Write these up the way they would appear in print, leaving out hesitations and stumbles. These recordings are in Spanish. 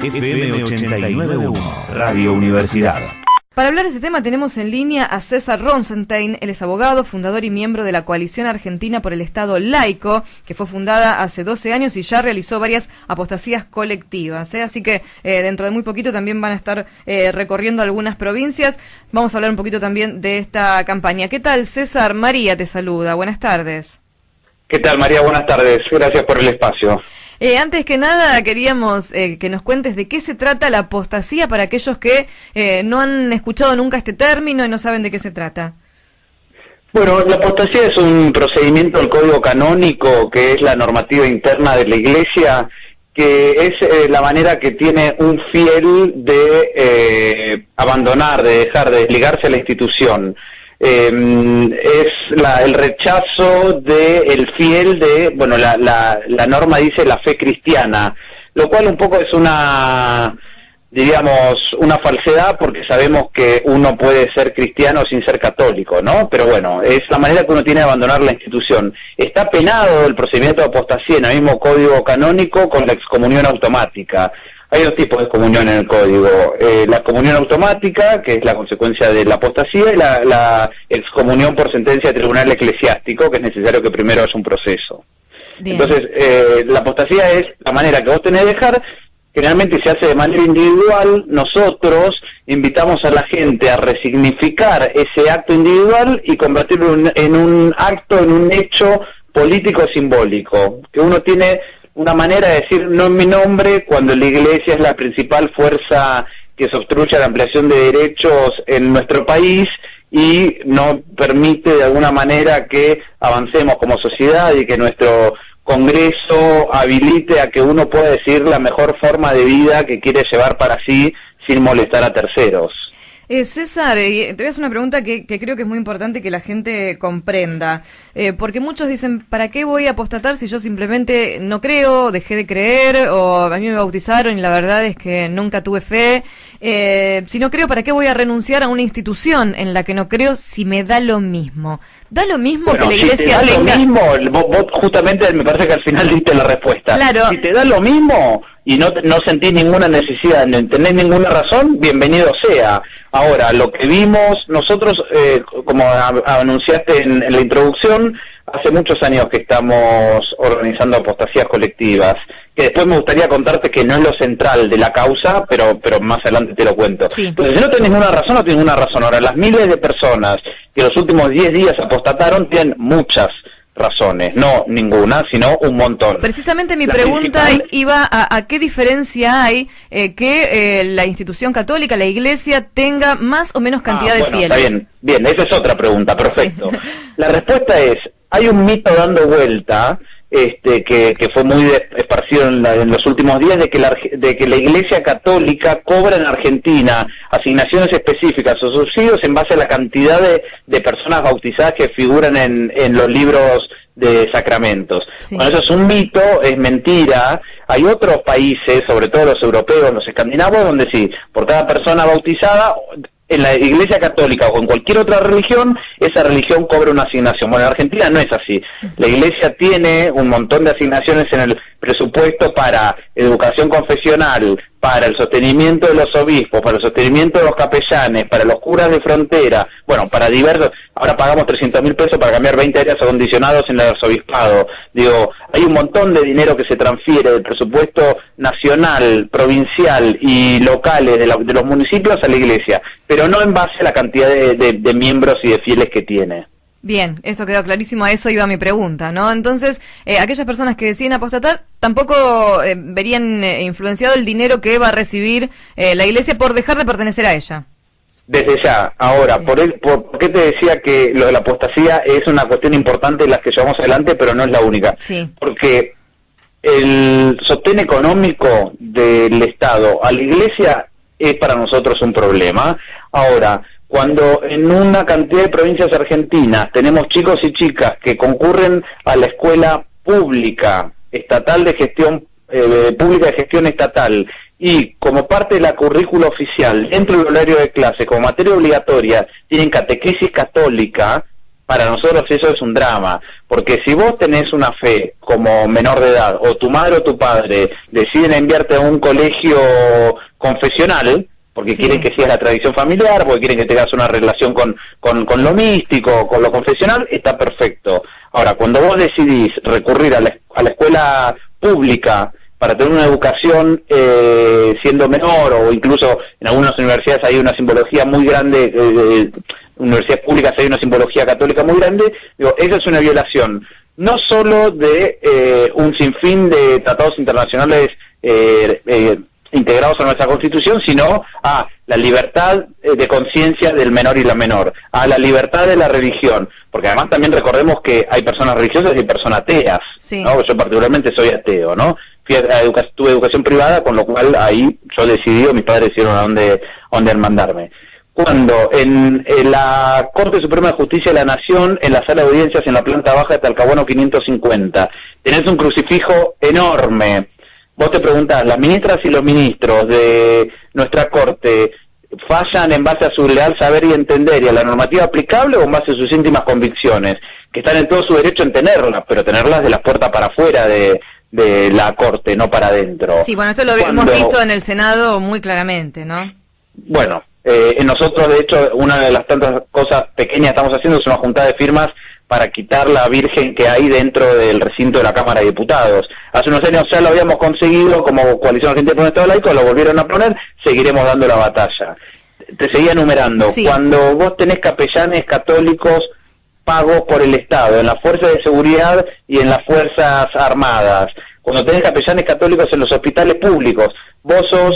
FM 89.1, Radio Universidad. Para hablar de este tema tenemos en línea a César Ronsentein. Él es abogado, fundador y miembro de la Coalición Argentina por el Estado Laico, que fue fundada hace 12 años y ya realizó varias apostasías colectivas, Así que dentro de muy poquito también van a estar recorriendo algunas provincias. Vamos a hablar un poquito también de esta campaña. ¿Qué tal, César? María te saluda. Buenas tardes. ¿Qué tal, María? Buenas tardes. Gracias por el espacio. Antes que nada, queríamos que nos cuentes de qué se trata la apostasía para aquellos que no han escuchado nunca este término y no saben de qué se trata. Bueno, la apostasía es un procedimiento del Código Canónico, que es la normativa interna de la Iglesia, que es la manera que tiene un fiel de abandonar, de dejar, de desligarse de la institución. Es el rechazo del fiel de, bueno, la norma dice la fe cristiana, lo cual un poco es una falsedad, porque sabemos que uno puede ser cristiano sin ser católico, ¿no? Pero bueno, es la manera que uno tiene de abandonar la institución. Está penado el procedimiento de apostasía en el mismo Código Canónico con la excomunión automática. Hay dos tipos de excomunión en el código, la excomunión automática, que es la consecuencia de la apostasía, y la excomunión por sentencia de tribunal eclesiástico, que es necesario que primero haya un proceso. Bien. Entonces, la apostasía es la manera que vos tenés de dejar, generalmente se hace de manera individual. Nosotros invitamos a la gente a resignificar ese acto individual y convertirlo en un acto, en un hecho político simbólico, que uno tiene una manera de decir no en mi nombre cuando la Iglesia es la principal fuerza que se obstruye la ampliación de derechos en nuestro país y no permite de alguna manera que avancemos como sociedad y que nuestro Congreso habilite a que uno pueda decir la mejor forma de vida que quiere llevar para sí sin molestar a terceros. César, te voy a hacer una pregunta que creo que es muy importante que la gente comprenda, porque muchos dicen, ¿para qué voy a apostatar si yo simplemente no creo, dejé de creer, o a mí me bautizaron y la verdad es que nunca tuve fe? Si no creo, ¿para qué voy a renunciar a una institución en la que no creo si me da lo mismo? ¿Da lo mismo que la Iglesia tenga? Si te da lo mismo, vos justamente me parece que al final diste la respuesta. Claro. Si te da lo mismo y no sentís ninguna necesidad, no tenés ninguna razón, bienvenido sea. Ahora, lo que vimos nosotros, como anunciaste en la introducción, hace muchos años que estamos organizando apostasías colectivas, que después me gustaría contarte que no es lo central de la causa, pero más adelante te lo cuento. Sí. Entonces, si no tenés ninguna razón, no tenés ninguna razón. Ahora, las miles de personas que los últimos 10 días apostataron tienen muchas razones, no ninguna, sino un montón. Precisamente mi pregunta iba a qué diferencia hay que la institución católica, la Iglesia, tenga más o menos cantidad de fieles. Está bien, esa es otra pregunta, perfecto. Sí. La respuesta es, hay un mito dando vuelta, que fue muy esparcido en los últimos días, de que la Iglesia Católica cobra en Argentina asignaciones específicas o subsidios en base a la cantidad de personas bautizadas que figuran en los libros de sacramentos. Sí. Bueno, eso es un mito, es mentira. Hay otros países, sobre todo los europeos, los escandinavos, donde sí, por cada persona bautizada, en la Iglesia Católica o en cualquier otra religión, esa religión cobra una asignación. Bueno, en Argentina no es así. La Iglesia tiene un montón de asignaciones en el presupuesto para educación confesional, para el sostenimiento de los obispos, para el sostenimiento de los capellanes, para los curas de frontera, bueno, para diversos. Ahora pagamos 300.000 pesos para cambiar 20 aires acondicionados en el arzobispado. Digo, hay un montón de dinero que se transfiere del presupuesto nacional, provincial y locales de los municipios a la Iglesia, pero no en base a la cantidad de miembros y de fieles que tiene. Bien, eso quedó clarísimo, a eso iba mi pregunta, ¿no? Entonces, aquellas personas que deciden apostatar tampoco verían influenciado el dinero que va a recibir la Iglesia por dejar de pertenecer a ella. Desde ya. Ahora, ¿por qué te decía que lo de la apostasía es una cuestión importante de las que llevamos adelante, pero no es la única? Sí. Porque el sostén económico del Estado a la Iglesia es para nosotros un problema. Ahora, cuando en una cantidad de provincias argentinas tenemos chicos y chicas que concurren a la escuela pública, estatal de gestión, pública de gestión estatal, y como parte de la currícula oficial, dentro del horario de clase, como materia obligatoria, tienen catequesis católica, para nosotros eso es un drama, Porque si vos tenés una fe como menor de edad, o tu madre o tu padre deciden enviarte a un colegio confesional, porque quieren que sigas la tradición familiar, porque quieren que tengas una relación con lo místico, con lo confesional, está perfecto. Ahora, cuando vos decidís recurrir a la escuela pública para tener una educación siendo menor, o incluso en algunas universidades hay una simbología muy grande, universidades públicas hay una simbología católica muy grande, digo, esa es una violación, no solo de un sinfín de tratados internacionales integrados a nuestra Constitución, sino a la libertad de conciencia del menor y la menor, a la libertad de la religión, porque además también recordemos que hay personas religiosas y hay personas ateas, sí. ¿no? Yo particularmente soy ateo, ¿no? Tuve educación privada, con lo cual ahí yo decidí, mis padres decidieron a dónde mandarme. Cuando en la Corte Suprema de Justicia de la Nación, en la sala de audiencias en la planta baja de Talcahuano 550, tenés un crucifijo enorme. Vos te preguntás, ¿las ministras y los ministros de nuestra Corte fallan en base a su leal saber y entender y a la normativa aplicable, o en base a sus íntimas convicciones? Que están en todo su derecho en tenerlas, pero tenerlas de las puertas para afuera de la Corte, no para adentro. Sí, bueno, esto lo hemos visto en el Senado muy claramente, ¿no? Bueno, nosotros, de hecho, una de las tantas cosas pequeñas que estamos haciendo es una juntada de firmas para quitar la Virgen que hay dentro del recinto de la Cámara de Diputados. Hace unos años ya lo habíamos conseguido como Coalición Argentina por un Estado Laico, lo volvieron a poner, seguiremos dando la batalla. Te seguía enumerando, sí. Cuando vos tenés capellanes católicos pagos por el Estado, en las fuerzas de seguridad y en las fuerzas armadas, cuando tenés capellanes católicos en los hospitales públicos, vos sos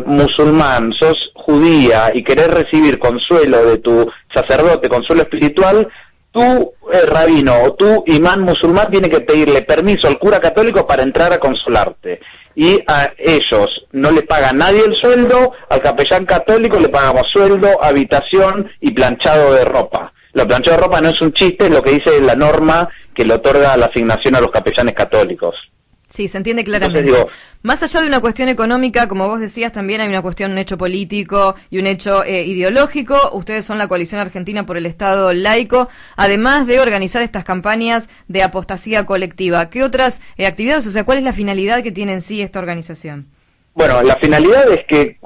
musulmán, sos judía y querés recibir consuelo de tu sacerdote, consuelo espiritual, tú, rabino, o tú, imán musulmán, tiene que pedirle permiso al cura católico para entrar a consolarte. Y a ellos no le paga nadie el sueldo, al capellán católico le pagamos sueldo, habitación y planchado de ropa. Lo planchado de ropa no es un chiste, es lo que dice la norma que le otorga la asignación a los capellanes católicos. Sí, se entiende claramente. Entonces, digo, más allá de una cuestión económica, como vos decías, también hay una cuestión, un hecho político y un hecho ideológico. Ustedes son la Coalición Argentina por el Estado Laico, además de organizar estas campañas de apostasía colectiva. ¿Qué otras actividades, o sea, cuál es la finalidad que tiene en sí esta organización? Bueno, la finalidad es que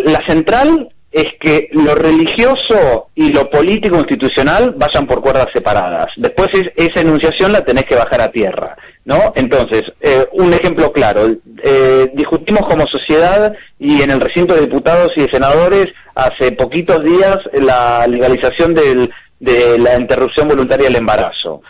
la central es que lo religioso y lo político institucional vayan por cuerdas separadas. Después esa enunciación la tenés que bajar a tierra, ¿no? Entonces, un ejemplo claro, discutimos como sociedad y en el recinto de diputados y de senadores hace poquitos días la legalización de la interrupción voluntaria del embarazo.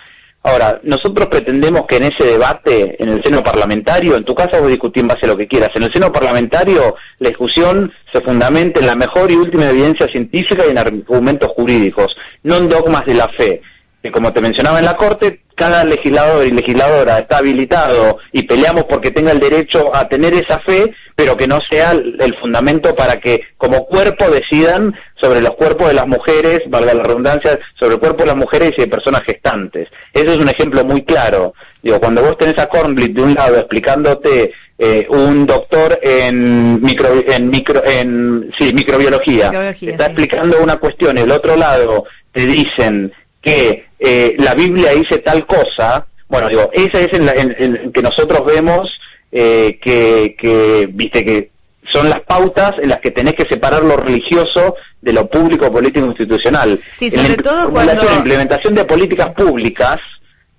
Ahora, nosotros pretendemos que en ese debate, en el seno parlamentario, en tu casa vos discutís en base a lo que quieras, en el seno parlamentario la discusión se fundamente en la mejor y última evidencia científica y en argumentos jurídicos, no en dogmas de la fe. Que como te mencionaba en la Corte, cada legislador y legisladora está habilitado y peleamos porque tenga el derecho a tener esa fe, pero que no sea el fundamento para que como cuerpo decidan sobre los cuerpos de las mujeres, valga la redundancia, sobre el cuerpo de las mujeres y de personas gestantes. Ese es un ejemplo muy claro. Digo, cuando vos tenés a Kornblit de un lado explicándote un doctor en microbiología, está explicando una cuestión y del otro lado te dicen que la Biblia dice tal cosa, bueno, digo, esa es en que nosotros vemos que viste que son las pautas en las que tenés que separar lo religioso de lo público, político, institucional. Sí, sobre todo cuando la implementación de políticas públicas,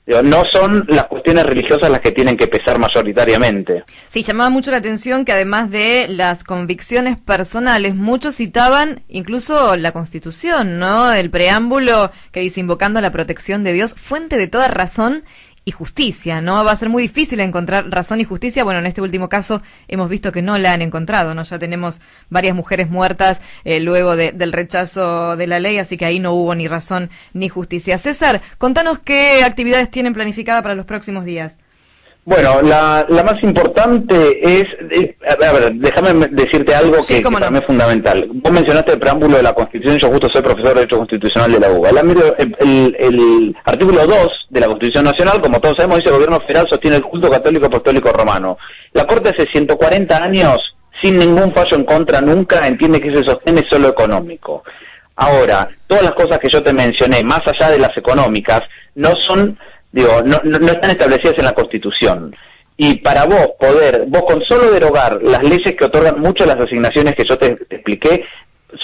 digo, no son las cuestiones religiosas las que tienen que pesar mayoritariamente. Sí, llamaba mucho la atención que además de las convicciones personales, muchos citaban incluso la Constitución, ¿no? El preámbulo que dice invocando la protección de Dios, fuente de toda razón y justicia, ¿no? Va a ser muy difícil encontrar razón y justicia. Bueno, en este último caso hemos visto que no la han encontrado, ¿no? Ya tenemos varias mujeres muertas luego del rechazo de la ley, así que ahí no hubo ni razón ni justicia. César, contanos qué actividades tienen planificada para los próximos días. Bueno, la más importante es, a ver, déjame decirte algo que para mí es fundamental. Vos mencionaste el preámbulo de la Constitución, yo justo soy profesor de Derecho Constitucional de la UBA. El artículo 2 de la Constitución Nacional, como todos sabemos, dice: el gobierno federal sostiene el culto católico apostólico romano. La Corte hace 140 años, sin ningún fallo en contra nunca, entiende que ese sostén es solo económico. Ahora, todas las cosas que yo te mencioné, más allá de las económicas, no están establecidas en la Constitución. Y para vos con solo derogar las leyes que otorgan mucho las asignaciones que yo te expliqué,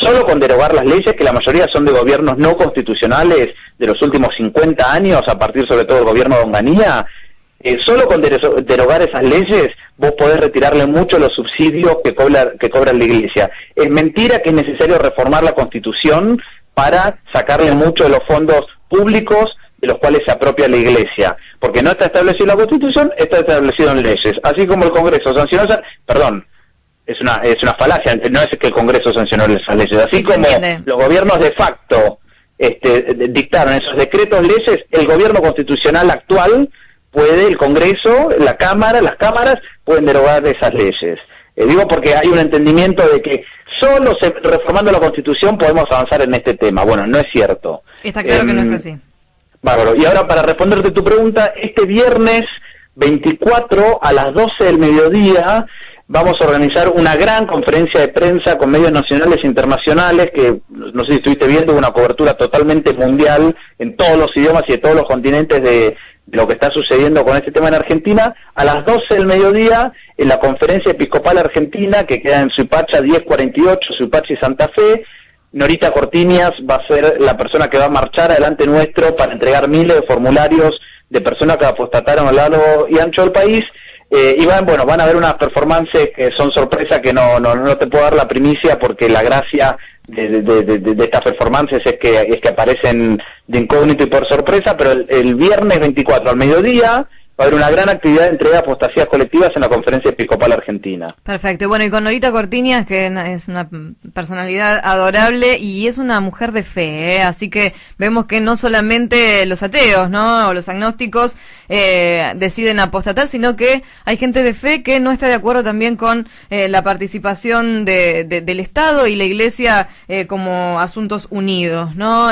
solo con derogar las leyes, que la mayoría son de gobiernos no constitucionales de los últimos 50 años, a partir sobre todo del gobierno de Onganía, solo con derogar esas leyes, vos podés retirarle mucho los subsidios que cobra la Iglesia. Es mentira que es necesario reformar la Constitución para sacarle mucho de los fondos públicos de los cuales se apropia la Iglesia, porque no está establecido en la Constitución, está establecido en leyes, así como el Congreso sancionó es una falacia, no es que el Congreso sancionó esas leyes, así como los gobiernos de facto dictaron esos decretos leyes, el gobierno constitucional actual el Congreso, las cámaras pueden derogar esas leyes. Digo porque hay un entendimiento de que solo reformando la Constitución podemos avanzar en este tema. Bueno, no es cierto. Está claro que no es así. Bárbaro. Y ahora, para responderte tu pregunta, este viernes 24 a las 12 del mediodía vamos a organizar una gran conferencia de prensa con medios nacionales e internacionales, que no sé si estuviste viendo, una cobertura totalmente mundial en todos los idiomas y de todos los continentes de lo que está sucediendo con este tema en Argentina, a las 12 del mediodía en la Conferencia Episcopal Argentina, que queda en Suipacha 1048, Suipacha y Santa Fe. Norita Cortiñas va a ser la persona que va a marchar adelante nuestro para entregar miles de formularios de personas que apostataron a lo largo y ancho del país, y van a haber unas performances que son sorpresa, que no te puedo dar la primicia, porque la gracia de estas performances es que aparecen de incógnito y por sorpresa, pero el viernes 24 al mediodía va a haber una gran actividad de entrega de apostasías colectivas en la Conferencia Episcopal Argentina. Perfecto. Bueno, y con Norita Cortiñas, que es una personalidad adorable y es una mujer de fe, así que vemos que no solamente los ateos, ¿no?, o los agnósticos deciden apostatar, sino que hay gente de fe que no está de acuerdo también con la participación del Estado y la Iglesia como asuntos unidos, ¿no?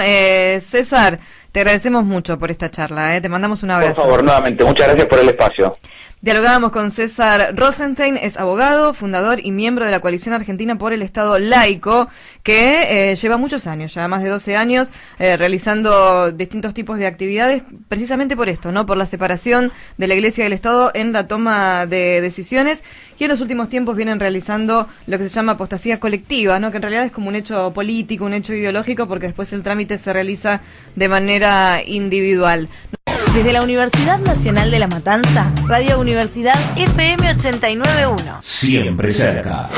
César, te agradecemos mucho por esta charla, te mandamos un abrazo. Por favor, nuevamente, muchas gracias por el espacio. Dialogábamos con César Rosenstein, es abogado, fundador y miembro de la Coalición Argentina por el Estado Laico, que lleva muchos años, ya más de 12 años, realizando distintos tipos de actividades, precisamente por esto, ¿no?, por la separación de la Iglesia y del Estado en la toma de decisiones, y en los últimos tiempos vienen realizando lo que se llama apostasía colectiva, ¿no?, que en realidad es como un hecho político, un hecho ideológico, porque después el trámite se realiza de manera individual. Desde la Universidad Nacional de La Matanza, Radio Universidad FM 89.1. Siempre cerca.